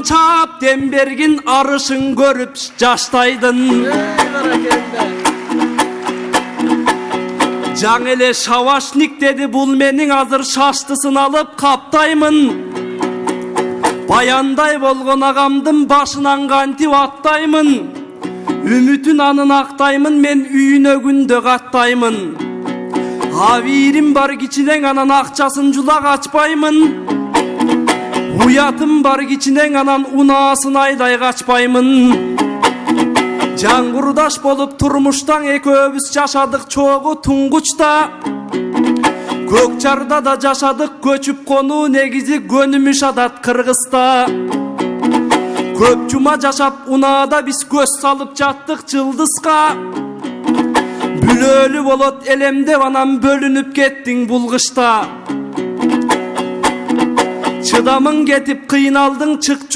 çap dem bergin arışın görüp жаштайдın. Жаң эле шавашник dedi, бул менин азыр шаштысын алып каптаймын. Баяндай болгон агамдын башынан кантип аттаймын. Үмүтүн анын актаймын, мен үйүнө күндө каттаймын. Авирим бар кичинең, анан акчасын жулак ачпаймын. Уятым бар кичинең, анан унаасын айдай качпаймын. Жаңгурдаш болуп турмуштан экөөбүз жашадык чогуу туңгучта. Көкчарда да жашадык, көчүп конуу негизи көнүмүш адат Кыргызста. Көп жума жашап унаада биз көз салып жаттык жылдызга. Бүлөлү болот элемдеп, анан бөлүнүп кеттиң бул кышта. Чыдамың кетип кыйналдың, чык